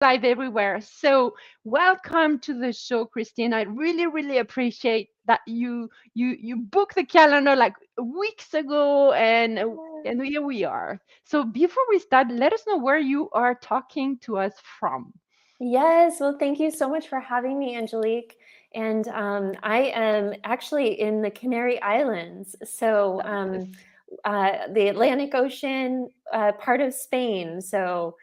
live everywhere. So welcome to the show, Christine. I really, really appreciate that you booked the calendar like weeks ago, and here we are. So before we start, let us know where you are talking to us from. Yes, well, thank you so much for having me, Angelique. And I am actually in the Canary Islands, so Love this. the Atlantic Ocean, part of Spain. So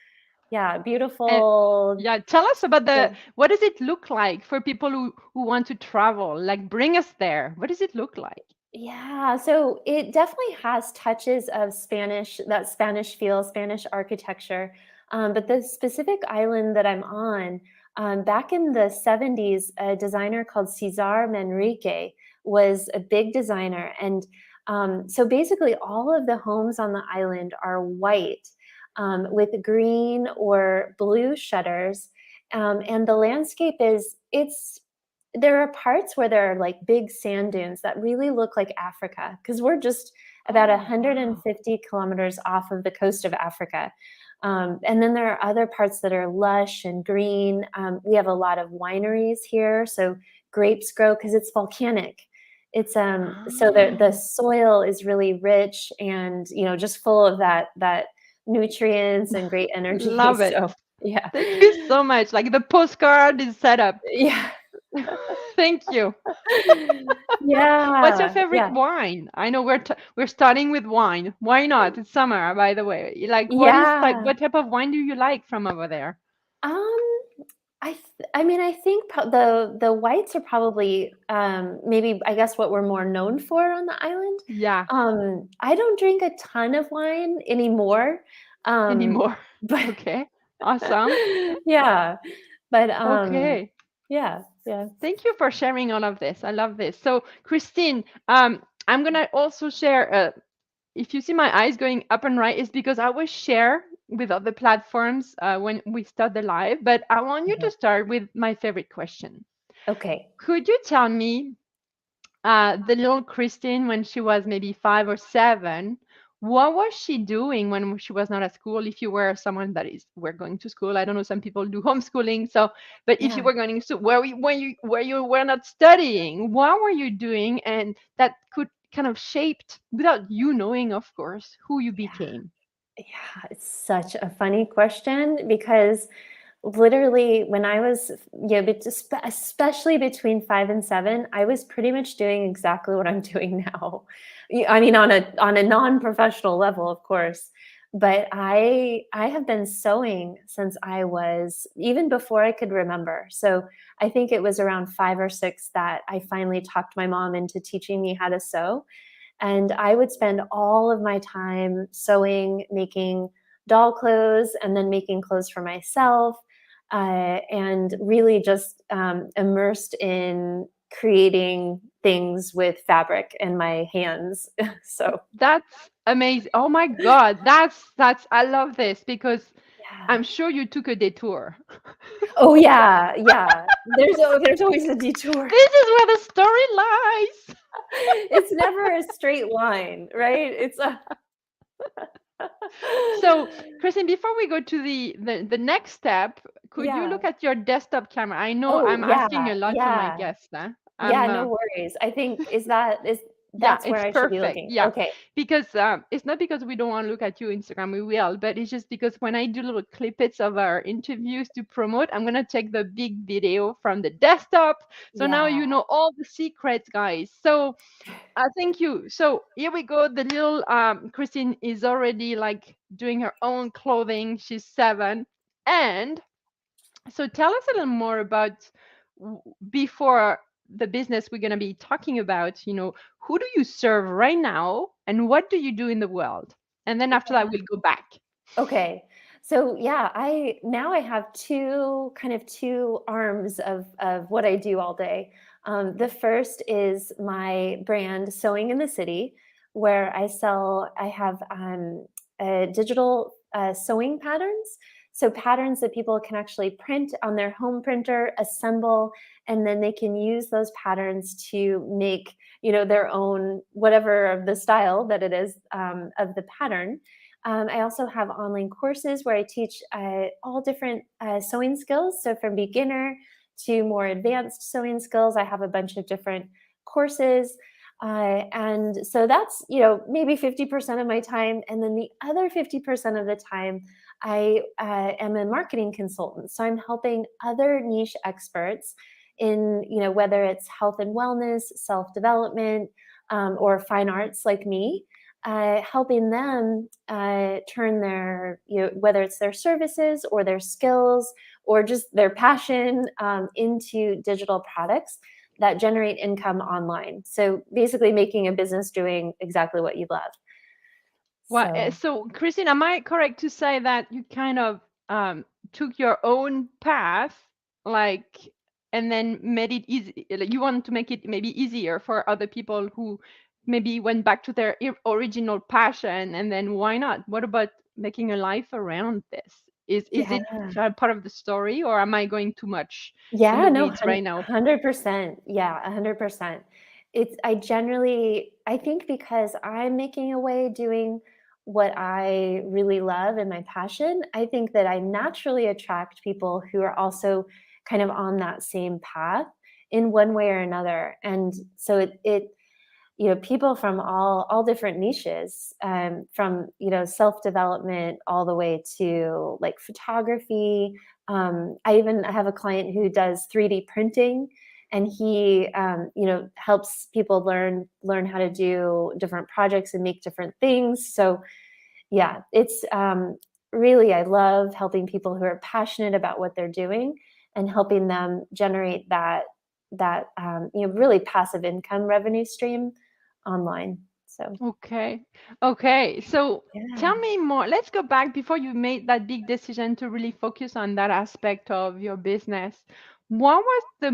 yeah, And beautiful. yeah, tell us about the Yeah. what does it look like for people who want to travel? Like bring us there. What does it look like? Yeah, so it definitely has touches of Spanish, that Spanish feel, Spanish architecture. But the specific island that I'm on, back in the 70s, a designer called Cesar Manrique was a big designer. And so basically, all of the homes on the island are white with green or blue shutters. And the landscape it's there are parts where there are like big sand dunes that really look like Africa because we're just about Oh, wow. 150 kilometers off of the coast of Africa. And then there are other parts that are lush and green. We have a lot of wineries here, so grapes grow because it's volcanic. It's so the Ah, soil is really rich and just full of that nutrients and great energy. love it. So yeah, Thank you so much. Like the postcard is set up. yeah, Thank you. What's your yeah, favorite yeah. wine? I know we're starting with wine. Why not? It's summer, by the way. Like, Yeah. what type of wine do you like from over there? Um, I mean, I think the whites are probably, maybe, I guess, what we're more known for on the island. Yeah, I don't drink a ton of wine anymore, um, anymore. but Okay, awesome. yeah, but, Okay, yeah, yeah. thank you for sharing all of this. I love this. So, Christine, I'm gonna also share. If you see my eyes going up and right, it's because I will share with other platforms when we start the live. But I want you to Mhm. start with my favorite question. Okay. Could you tell me the little Christine when she was maybe 5 or 7? What was she doing when she was not at school? If you were someone that is were going to school, I don't know. Some people do homeschooling. So, but if you Yeah. were going to where you were not studying, what were you doing? And that could kind of shaped without you knowing, of course, who you Yeah. became. Yeah, it's such a funny question because literally when I was, especially between 5 and 7, I was pretty much doing exactly what I'm doing now. I mean, on a non-professional level, of course. But I have been sewing since I was even before I could remember. So I think it was around 5 or 6 that I finally talked my mom into teaching me how to sew. And I would spend all of my time sewing, making doll clothes, and then making clothes for myself, and really just immersed in creating things with fabric in my hands. So, That's amazing. Oh my God, that's I love this because yeah. I'm sure you took a detour. Oh yeah, yeah. There's always a detour. This is where the story lies. It's never a straight line, right? It's a So, Christine, before we go to the next step, could you yeah. look at your desktop camera? I know Oh I'm asking yeah, a lot to my yeah. guests. Huh? Yeah, I'm no worries. I think is Yeah, that's where it's I should be perfect. looking. Yeah, Okay. because it's not because we don't want to look at you Instagram, we will, but it's just because when I do little clippets of our interviews to promote, I'm gonna take the big video from the desktop. So now Yeah. you know all the secrets, guys. So thank you. So here we go. The little Christine is already like doing her own clothing. She's 7, and so tell us a little more about before the business we're going to be talking about, who do you serve right now and what do you do in the world? And then after that, Yeah. we'll go back. Okay. So yeah, I have two arms of what I do all day. The first is my brand Sewing in the City, where I have digital sewing patterns. So patterns that people can actually print on their home printer, assemble, and then they can use those patterns to make their own, whatever of the style that it is, of the pattern. I also have online courses where I teach all different sewing skills. So from beginner to more advanced sewing skills, I have a bunch of different courses. And so that's, maybe 50% of my time. And then the other 50% of the time, I am a marketing consultant. So I'm helping other niche experts in, whether it's health and wellness, self development, or fine arts like me, helping them turn their, whether it's their services or their skills or just their passion into digital products that generate income online. So basically, making a business doing exactly what you love. Well, So, so Christine, am I correct to say that you kind of took your own path, like, and then made it easy? Like, you want to make it maybe easier for other people who maybe went back to their original passion, and then why not? What about making a life around this? Is yeah. it part of the story, or am I going too much in Yeah, the no, weeds right now? 100%. Yeah, 100%. I think because I'm making a way doing what I really love and my passion, I think that I naturally attract people who are also kind of on that same path in one way or another. And so people from all different niches, from self development all the way to like photography. I even have a client who does 3D printing, and he helps people learn how to do different projects and make different things. So yeah, it's really, I love helping people who are passionate about what they're doing and helping them generate that really passive income revenue stream online. So Okay. Okay. So tell yeah. me more. Let's go back before you made that big decision to really focus on that aspect of your business. What was the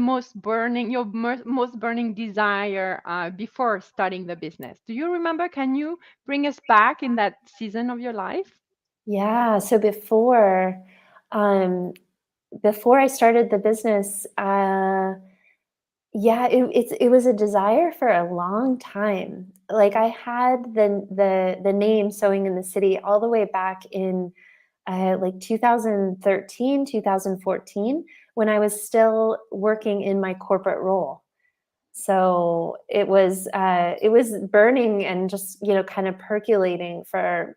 your most burning desire before starting the business? Do you remember? Can you bring us back in that season of your life? Yeah. So um, before I started the business, yeah, it was a desire for a long time. Like I had the name Sewing in the City all the way back in like 2013, 2014, when I was still working in my corporate role. So it was burning and just kind of percolating for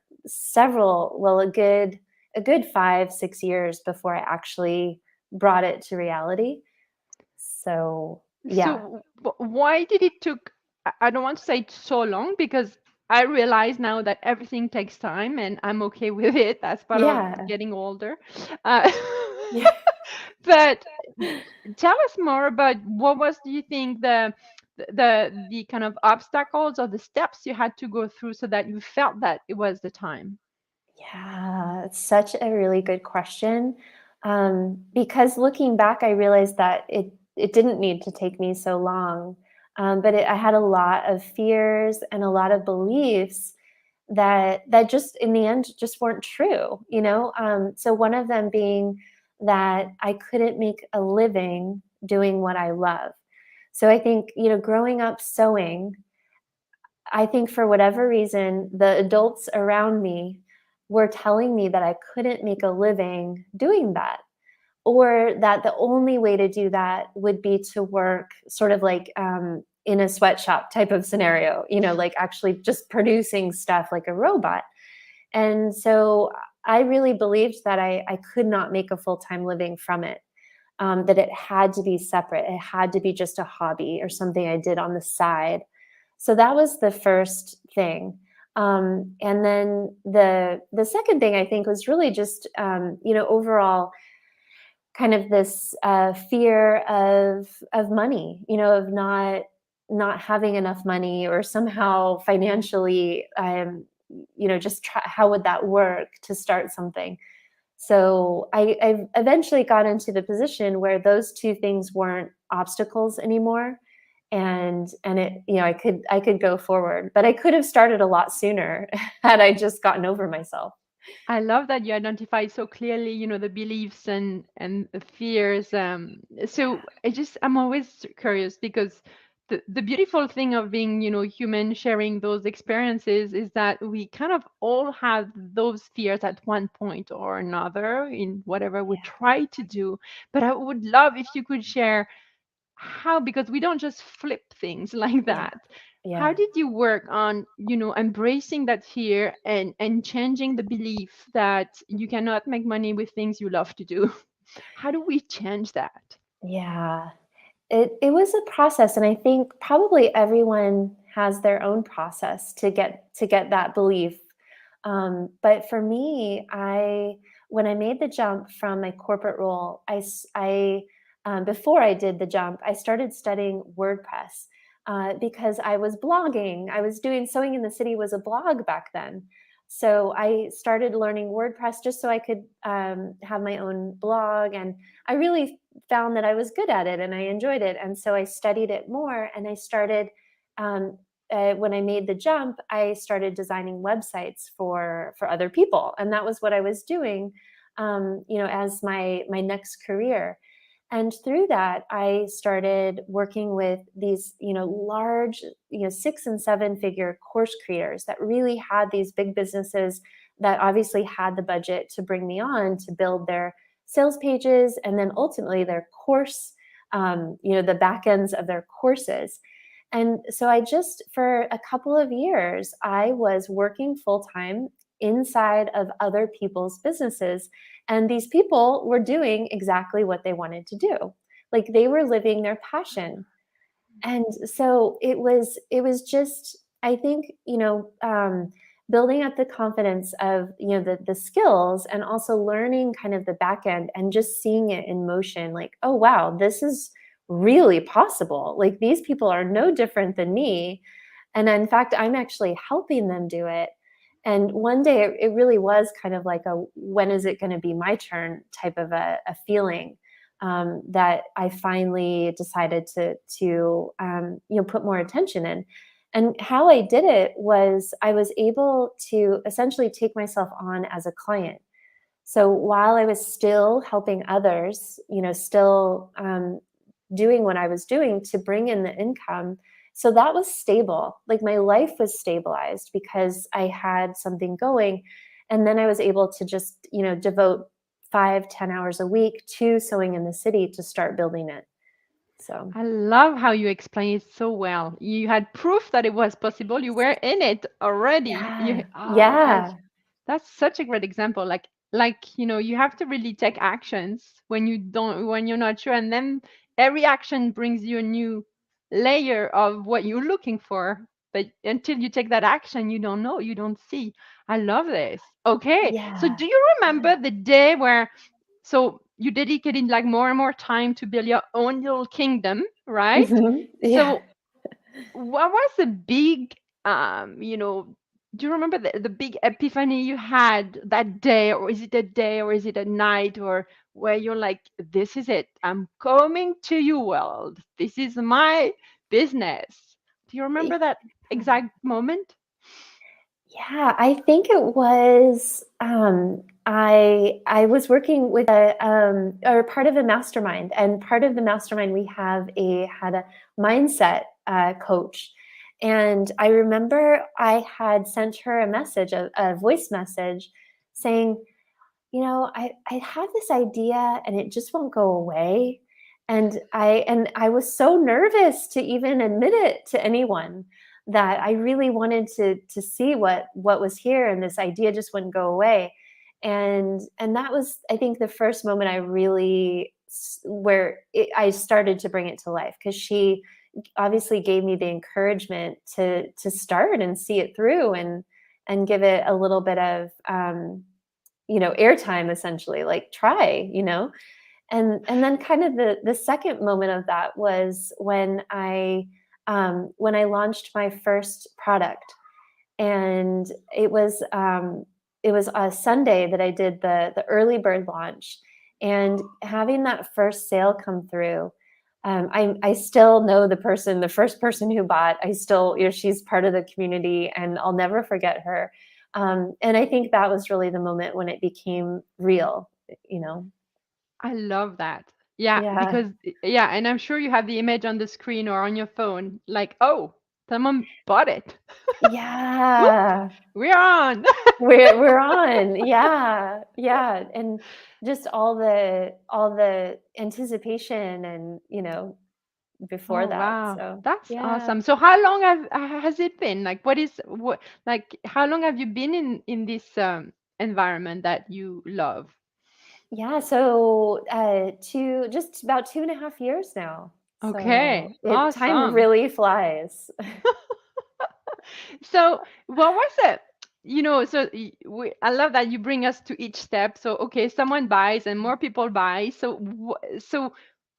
a good 5, 6 years before I actually brought it to reality. So yeah. So why did it took, I don't want to say so long because I realize now that everything takes time and I'm okay with it. That's part of Yeah. getting older. Uh, Yeah. but tell us more about what was, do you think, the kind of obstacles or the steps you had to go through so that you felt that it was the time? Yeah, it's such a really good question. Because looking back, I realized that it didn't need to take me so long. But I had a lot of fears and a lot of beliefs that just in the end just weren't true. So one of them being that I couldn't make a living doing what I love. So I think growing up sewing, I think for whatever reason, the adults around me were telling me that I couldn't make a living doing that, or that the only way to do that would be to work sort of like in a sweatshop type of scenario, like actually just producing stuff like a robot. And so I really believed that I could not make a full time living from it, that it had to be separate. It had to be just a hobby or something I did on the side. So that was the first thing. And then the second thing I think was really just overall kind of this fear of money, of not having enough money or somehow financially, just how would that work to start something. So I eventually got into the position where those two things weren't obstacles anymore, and I could go forward. But I could have started a lot sooner had I just gotten over myself. I love that you identify so clearly, the beliefs and the fears. So I'm always curious because the beautiful thing of being, human, sharing those experiences, is that we kind of all have those fears at one point or another in whatever we Yeah. try to do. But I would love if you could share how, because we don't just flip things like Yeah. that. How Yeah. did you work on, embracing that fear and changing the belief that you cannot make money with things you love to do? How do we change that? Yeah. It was a process, and I think probably everyone has their own process to get that belief. But for me, I when I made the jump from my corporate role, before I did the jump, I started studying WordPress because I was blogging. I was doing Sewing in the City was a blog back then. So I started learning WordPress just so I could have my own blog, and I really found that I was good at it and I enjoyed it. And so I studied it more, and I started, when I made the jump, I started designing websites for other people. And that was what I was doing, as my next career. And through that, I started working with these, large, 6 and 7 figure course creators that really had these big businesses that obviously had the budget to bring me on to build their sales pages and then ultimately their course, the back ends of their courses. And so for a couple of years, I was working full time inside of other people's businesses. And these people were doing exactly what they wanted to do. Like they were living their passion. And so it was just, I think, building up the confidence of, the skills, and also learning kind of the back end and just seeing it in motion, like, oh wow, this is really possible. Like these people are no different than me. And in fact, I'm actually helping them do it. And one day it really was kind of like a when is it going to be my turn type of a feeling, that I finally decided to put more attention in. And how I did it was I was able to essentially take myself on as a client. So while I was still helping others, still doing what I was doing to bring in the income. So that was stable. Like my life was stabilized because I had something going. And then I was able to just, devote 5-10 hours a week to Sewing in the City to start building it. So I love how you explain it so well. You had proof that it was possible. You were in it already. yeah, Oh, yeah, that's such a great example. Like, you have to really take actions when you're not sure, and then every action brings you a new layer of what you're looking for. But until you take that action, you don't know, you don't see. I love this. Okay. So yeah. do you remember the day where so you dedicated like more and more time to build your own little kingdom, right? Yeah. So what was the big, um, you know, do you remember the big epiphany you had that day, or is it a day, or is it a night, or where you're like, this is it, I'm coming to you, world. This is my business. Do you remember that exact moment? Yeah, I think it was I was working with a or part of a mastermind, and part of the mastermind we had a mindset coach, and I remember I had sent her a voice message, saying, I have this idea and it just won't go away. And I was so nervous to even admit it to anyone, that I really wanted to see what was here, and this idea just wouldn't go away. And that was, I think, the first moment I really I started to bring it to life, because she obviously gave me the encouragement to start and see it through, and give it a little bit of airtime, essentially, like try. And then kind of the second moment of that was when I launched my first product. And it was a Sunday that I did the early bird launch, and having that first sale come through. I still know the first person who bought. I still, she's part of the community, and I'll never forget her. And I think that was really the moment when it became real. I love that. Yeah, Yeah. because yeah, and I'm sure you have the image on the screen or on your phone, like, oh, someone bought it. Whoop, Yeah. we're on. We're on. Yeah. Yeah. And just all the anticipation and, before Oh that. wow, So, that's yeah. awesome. So how long has it been? Like, what like how long have you been in this environment that you love? Yeah, so, just about 2.5 years now. Okay, So, time awesome. really flies. So what was it? So I love that you bring us to each step. So okay, someone buys and more people buy. So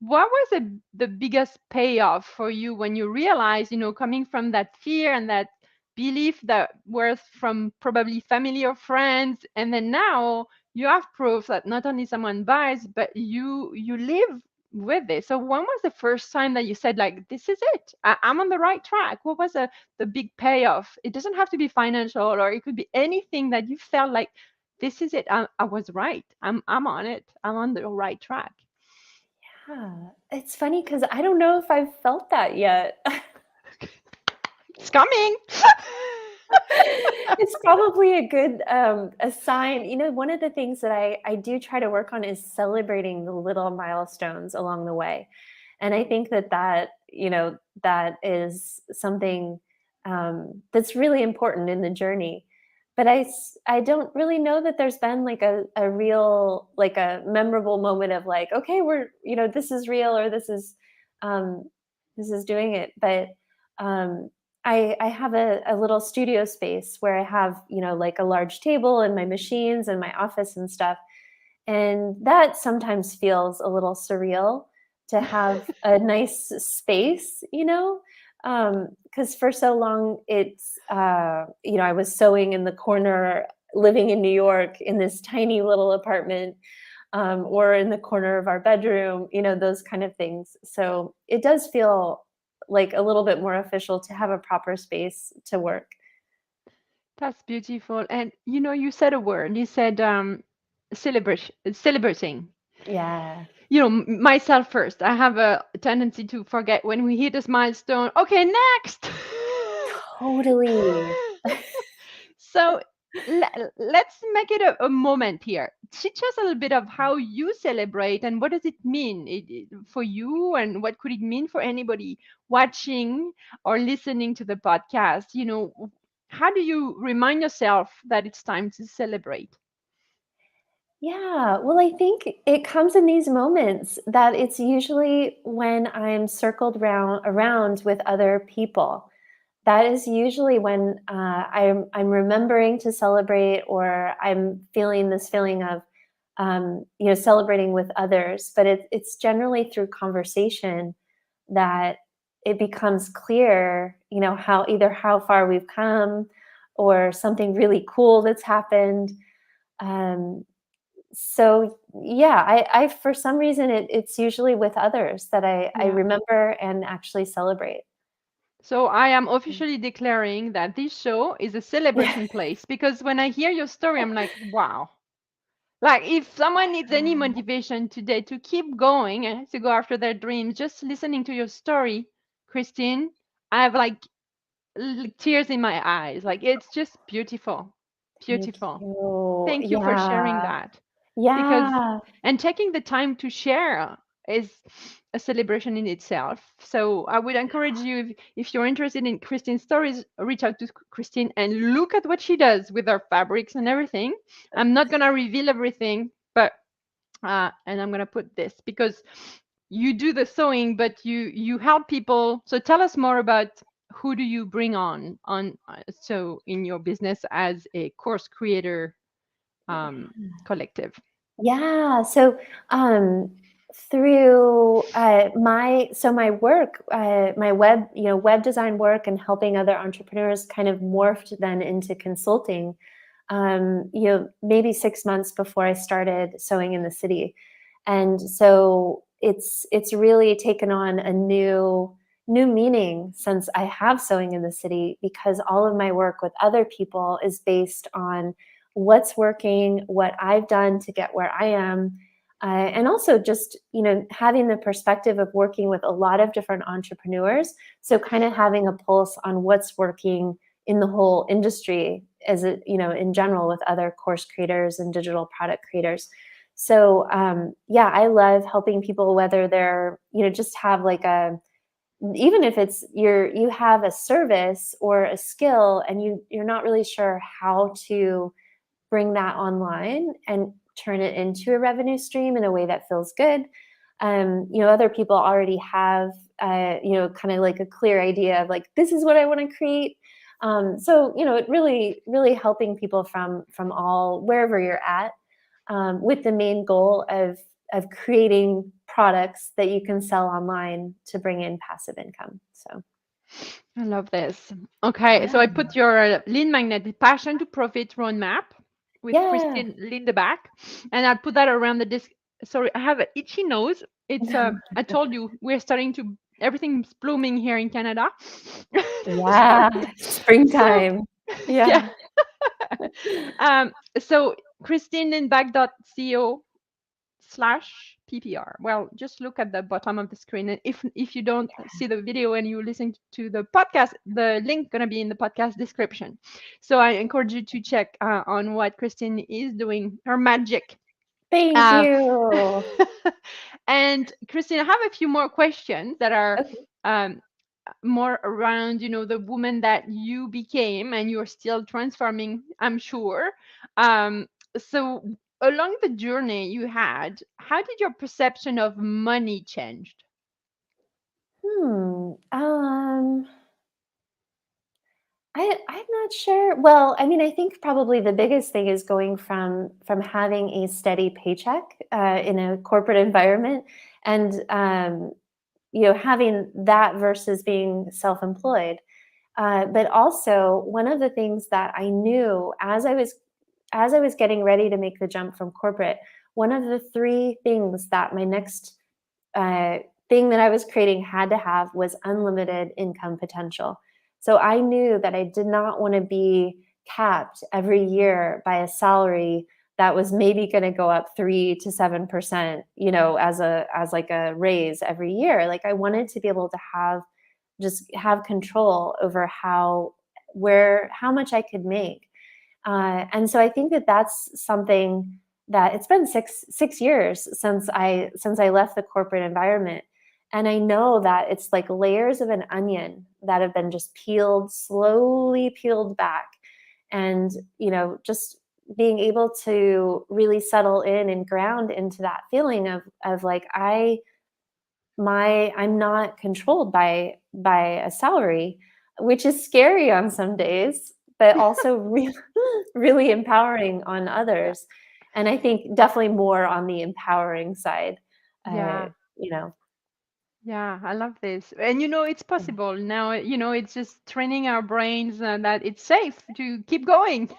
what was the biggest payoff for you when you realize, coming from that fear and that belief that was from probably family or friends, and then now you have proof that not only someone buys, but you live with this. So when was the first time that you said, like, this is it? I'm on the right track? What was the big payoff? It doesn't have to be financial, or it could be anything that you felt like, this is it. I was right. I'm on it. I'm on the right track. Yeah, it's funny because I don't know if I've felt that yet. It's coming. It's probably a good, a sign. One of the things that I do try to work on is celebrating the little milestones along the way. And I think that is something, that's really important in the journey. But I don't really know that there's been like a real, like a memorable moment of like, okay, this is real, or um, this is doing it. But, um, I have a little studio space where I have, like a large table and my machines and my office and stuff. And that sometimes feels a little surreal to have a nice space, because for so long I was sewing in the corner, living in New York in this tiny little apartment, or in the corner of our bedroom, those kind of things. So it does feel like a little bit more official to have a proper space to work. That's beautiful. And you said a word. You said celebrating. Yeah, Myself first. I have a tendency to forget when we hit this milestone. Okay, next. totally. So let's make it a moment here. Teach us a little bit of how you celebrate and what does it mean for you, and what could it mean for anybody watching or listening to the podcast. How do you remind yourself that it's time to celebrate? Yeah, well, I think it comes in these moments that it's usually when I'm circled around with other people. That is usually when, I'm remembering to celebrate, or I'm feeling this feeling of, celebrating with others. But it's generally through conversation that it becomes clear, how far we've come, or something really cool that's happened. Um, so yeah, I for some reason it's usually with others that I Yeah. remember and actually celebrate. So I am officially declaring that this show is a Yeah. celebration place, because when I hear your story, I'm like, wow. Like, if someone needs any motivation today to keep going and to go after their dreams, just listening to your story, Christine, I have like tears in my eyes. Like, it's just beautiful. Thank Beautiful. you. Thank you for sharing Yeah. that. Because, Yeah. and taking the time to share is a celebration in itself. So I would encourage you, if you're interested in Christine's stories, reach out to Christine and look at what she does with her fabrics and everything. I'm not going to reveal everything, but and I'm going to put this, because you do the sewing, but you help people. So tell us more about, who do you bring on so in your business as a course creator collective? Yeah. So, through, my work, my web design work and helping other entrepreneurs kind of morphed then into consulting, maybe 6 months before I started sewing in the city. And so it's really taken on a new meaning since I have sewing in the city, because all of my work with other people is based on what's working, what I've done to get where I am, And also just, having the perspective of working with a lot of different entrepreneurs. So kind of having a pulse on what's working in the whole industry in general with other course creators and digital product creators. So yeah, I love helping people, whether they're, just have like even if it's you have a service or a skill and you're not really sure how to bring that online and turn it into a revenue stream in a way that feels good. Other people already have, kind of like a clear idea of like, this is what I want to create. So, it really, really helping people from all wherever you're at, with the main goal of creating products that you can sell online to bring in passive income. So I love this. Okay, so yeah, I put your lead magnet, the passion to profit roadmap with yeah. Christine Lindebak, and I'll put that around the disc. Sorry, I have an itchy nose. It's I told you we're starting to everything's blooming here in Canada. Yeah, So springtime. yeah. Yeah. So christinelindebak.co/ppr. Well, just look at the bottom of the screen, and if you don't see the video and you listen to the podcast, the link gonna be in the podcast description. So I encourage you to check on what Christine is doing, her magic. Thank uh, you. and Christine, I have a few more questions that are Okay. um, more around, the woman that you became and you're still transforming, I'm sure. So along the journey you had, how did your perception of money changed? Hmm. I'm not sure. Well, I mean, I think probably the biggest thing is going from having a steady paycheck in a corporate environment, and having that versus being self-employed. But also, one of the things that I knew as I was getting ready to make the jump from corporate, one of the three things that my next uh, thing that I was creating had to have was unlimited income potential. So I knew that I did not want to be capped every year by a salary that was maybe going to go up 3 to 7%, as like a raise every year. Like I wanted to be able to have control over how much I could make. And so I think that that's something that it's been six years since I left the corporate environment. And I know that it's like layers of an onion that have been just slowly peeled back. And, just being able to really settle in and ground into that feeling of like, I'm not controlled by a salary, which is scary on some days, but also really really empowering on Yeah. others. And I think definitely more on the empowering side. Uh, Yeah. you know, Yeah, I love this. And it's possible now, it's just training our brains that it's safe to keep going.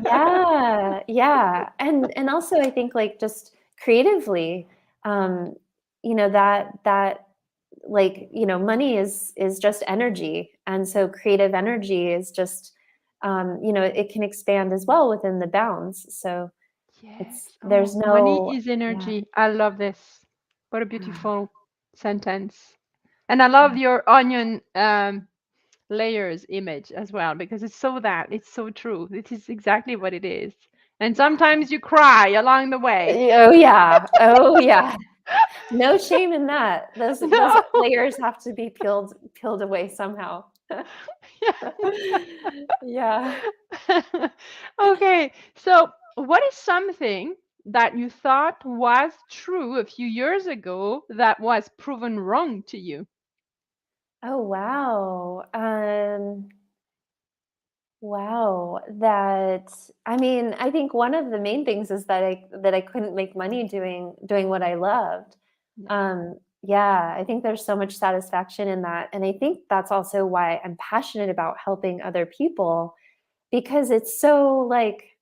yeah, yeah. And also I think like just creatively, um, that like, money is just energy. And so creative energy is just it can expand as well within the bounds. So Yes. there's Oh, money no is yeah, energy. I love this. What a yeah, beautiful sentence. And I love your onion layers image as well because it's so true. It is exactly what it is. And yeah. sometimes you cry along the way. Oh yeah. Oh yeah. No shame in that. Those No. layers have to be peeled away somehow. Yeah. Okay. So, what is something that you thought was true a few years ago that was proven wrong to you? Oh wow. Wow. That I mean, I think one of the main things is that I couldn't make money doing what I loved. Yeah. Yeah, I think there's so much satisfaction in that. And I think that's also why I'm passionate about helping other people because it's so like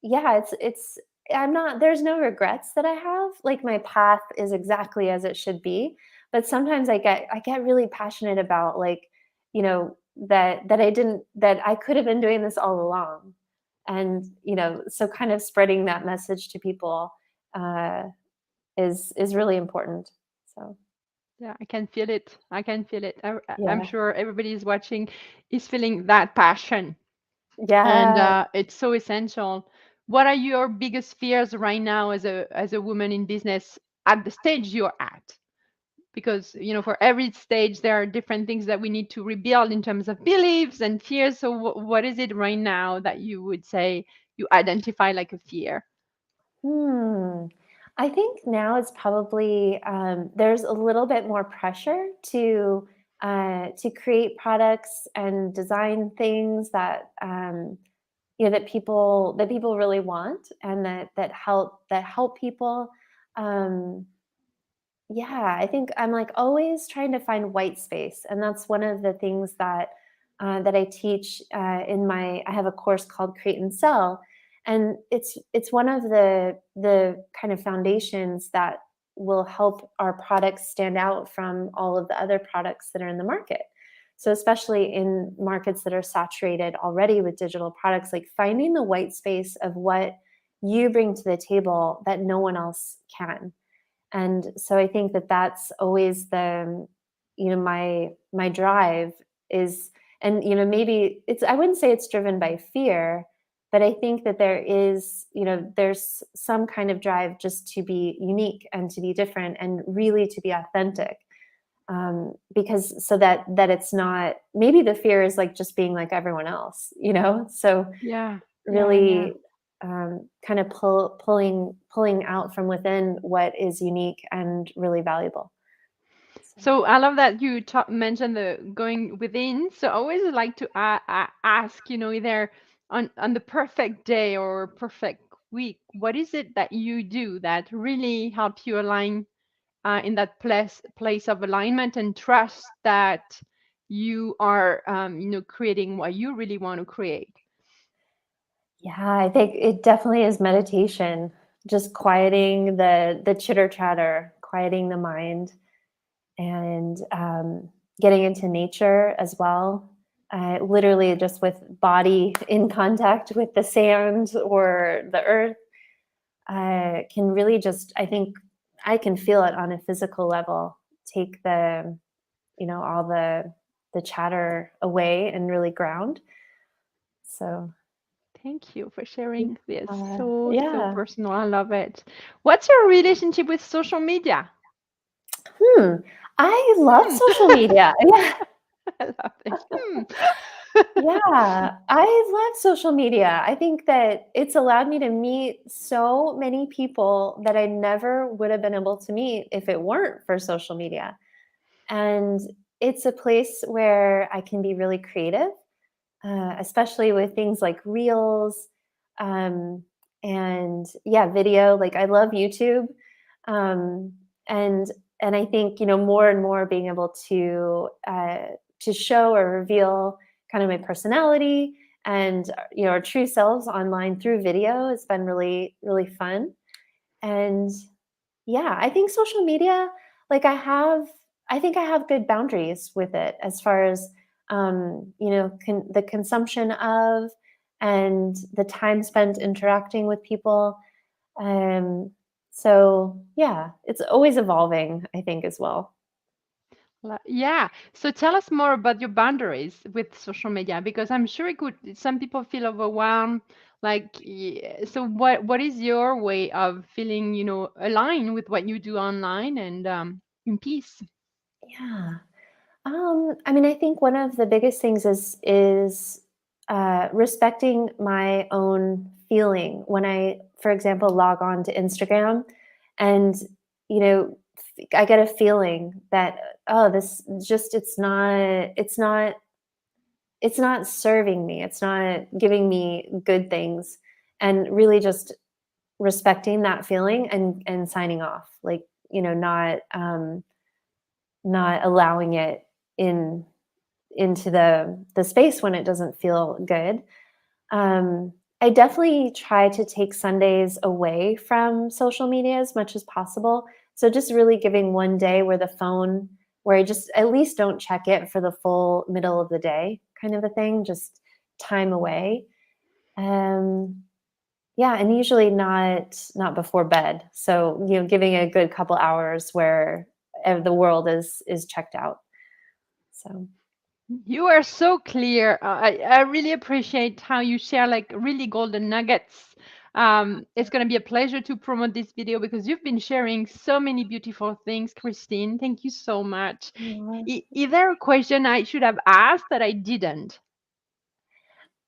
yeah, it's I'm not there's no regrets that I have. Like my path is exactly as it should be. But sometimes I get really passionate about like, that I could have been doing this all along. And, so kind of spreading that message to people. is really important. So Yeah, I can feel it. I can feel it. I'm yeah, sure everybody is watching is feeling that passion, and yeah. it's so essential. What are your biggest fears right now as a woman in business at the stage you're at? Because for every stage there are different things that we need to rebuild in terms of beliefs and fears. So what is it right now that you would say you identify like a fear? Hmm. I think now it's probably there's a little bit more pressure to create products and design things that that people really want and that help people. Um, yeah, I think I'm like always trying to find white space, and that's one of the things that I teach in my. I have a course called Create and Sell, and it's one of the kind of foundations that will help our products stand out from all of the other products that are in the market. So especially in markets that are saturated already with digital products, like finding the white space of what you bring to the table that no one else can. And so I think that that's always my drive is. And maybe I wouldn't say it's driven by fear, but I think that there's some kind of drive just to be unique and to be different and really to be authentic. Because so that it's not, maybe the fear is like just being like everyone else, so Yeah, yeah, yeah. really kind of pulling out from within what is unique and really valuable. So, So I love that you mentioned the going within. So I always like to ask, either on the perfect day or perfect week, what is it that you do that really help you align in that place of alignment and trust that you are, creating what you really want to create? yeah, I think it definitely is meditation, just quieting the chitter chatter, quieting the mind, and getting into nature as well. Literally, just with body in contact with the sand or the earth, can really just, I think I can feel it on a physical level. Take all the chatter away and really ground. So, Thank you for sharing this. So, so yeah. personal. I love it. What's your relationship with social media? Hmm. I love Hmm. social media. Yeah. I love it. Hmm. Yeah. I love social media. I think that it's allowed me to meet so many people that I never would have been able to meet if it weren't for social media. And it's a place where I can be really creative, especially with things like reels, um, and yeah, video. Like I love YouTube, um, and and I think more and more being able to show or reveal kind of my personality and our true selves online through video has been really really fun. And yeah, I think social media, like I think I have good boundaries with it as far as, the consumption of and the time spent interacting with people. Um, so yeah, it's always evolving, I think, as well. Yeah. So tell us more about your boundaries with social media because I'm sure it could, some people feel overwhelmed. Like, so what is your way of feeling, aligned with what you do online and in peace? Yeah. I mean, I think one of the biggest things is respecting my own feeling when I, for example, log on to Instagram, and you know, I get a feeling that, oh, this just it's not serving me, it's not giving me good things, and really just respecting that feeling and signing off, like not allowing it in into the space when it doesn't feel good. I definitely try to take Sundays away from social media as much as possible. So just really giving one day where I just at least don't check it for the full middle of the day, kind of a thing, just time away. Um, Yeah, and usually not before bed. So, giving a good couple hours where the world is checked out. So, You are so clear. I really appreciate how you share like really golden nuggets. It's going to be a pleasure to promote this video because you've been sharing so many beautiful things, Christine. Thank you so much. yeah. Is there a question I should have asked that I didn't?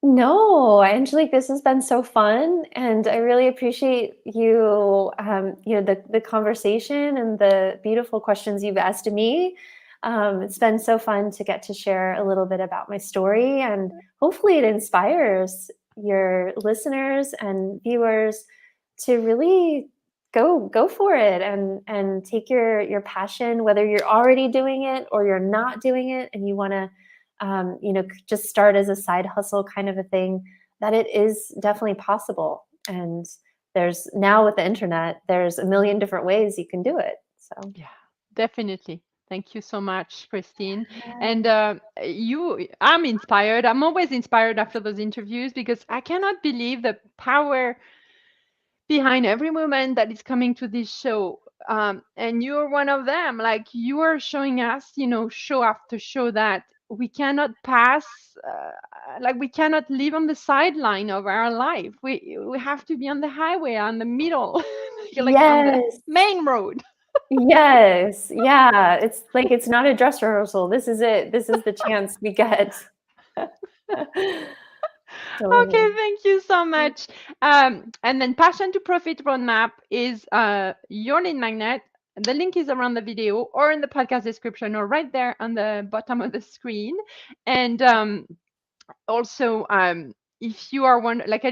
No, Angelique, this has been so fun, and I really appreciate you, the conversation and the beautiful questions you've asked me. It's been so fun to get to share a little bit about my story, and hopefully, it inspires your listeners and viewers to really go for it and take your passion, whether you're already doing it or you're not doing it, and you want to just start as a side hustle kind of a thing, that it is definitely possible. And there's now with the internet, there's a million different ways you can do it. So, Yeah, definitely. Thank you so much, Christine. yeah. And I'm inspired. I'm always inspired after those interviews because I cannot believe the power behind every woman that is coming to this show. And you're one of them. Like you are showing us, show after show that we cannot pass, like we cannot live on the sideline of our life. We have to be on the highway, on the middle, like on the Yes. main road. Yes. Yeah. It's like it's not a dress rehearsal. This is it. This is the chance we get. Okay, Totally. thank you so much. And then Passion to Profit Roadmap is your lead magnet. The link is around the video or in the podcast description or right there on the bottom of the screen. And also, if you are one like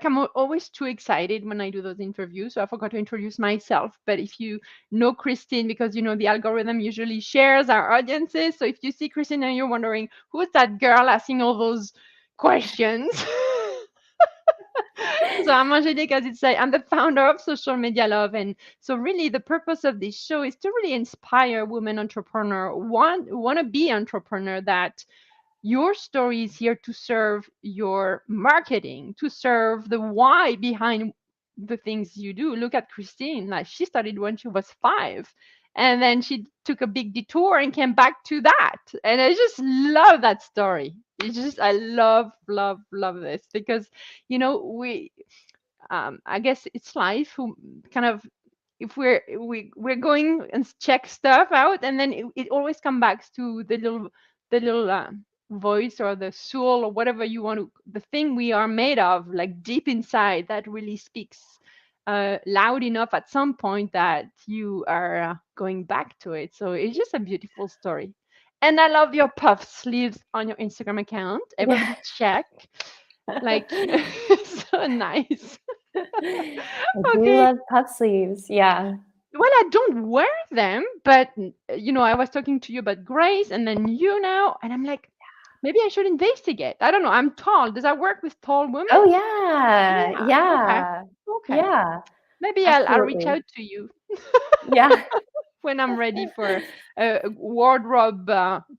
I'm always too excited when I do those interviews, so I forgot to introduce myself. But if you know Christine, because the algorithm usually shares our audiences, so if you see Christine and you're wondering who's that girl asking all those questions. So I'm Angelique, as it say, I'm the founder of Social Media Love, and so really the purpose of this show is to really inspire women entrepreneur, want to be entrepreneur, that your story is here to serve your marketing, to serve the why behind the things you do. Look at Christine. Like she started when she was 5. And then she took a big detour and came back to that. And I just love that story. It's just I love, love, love this because we I guess it's life who kind of if we're going and check stuff out, and then it always comes back to the little voice or the soul or whatever you want to, the thing we are made of, like deep inside, that really speaks loud enough at some point that you are going back to it. So it's just a beautiful story. And I love your puff sleeves on your Instagram account. Yeah. Everybody check. Like so nice. I do Okay. love puff sleeves. Yeah. Well, I don't wear them, but I was talking to you about Grace and then you now, and I'm like, maybe I should investigate. I don't know. I'm tall. Does that work with tall women? Oh, yeah. Yeah. Okay. Yeah. Okay. Yeah. Maybe I'll reach Absolutely. out to you Yeah. when I'm ready for a wardrobe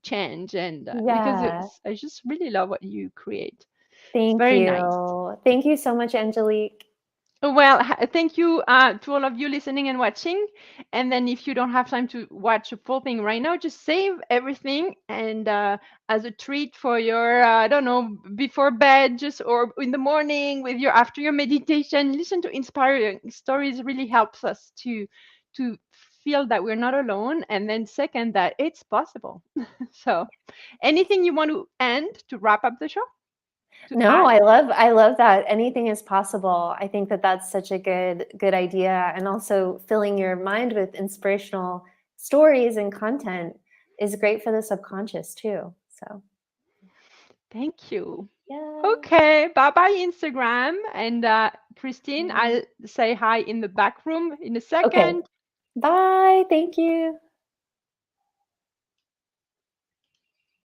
change, and because Yeah. I just really love what you create. It's Thank very nice. you. Thank you so much, Angelique. Well, thank you to all of you listening and watching. And then, if you don't have time to watch a full thing right now, just save everything. And as a treat for your, I don't know, before bed, just or in the morning with your after your meditation, listen to inspiring stories. Really helps us to feel that we're not alone. And then, second, that it's possible. So, anything you want to end to wrap up the show? To No, add? I love that anything is possible. I think that that's such a good idea, and also filling your mind with inspirational stories and content is great for the subconscious too. So, Thank you. yeah. Okay, bye bye Instagram. And Christine, Yeah. I'll say hi in the back room in a Okay. second. Bye. Thank you.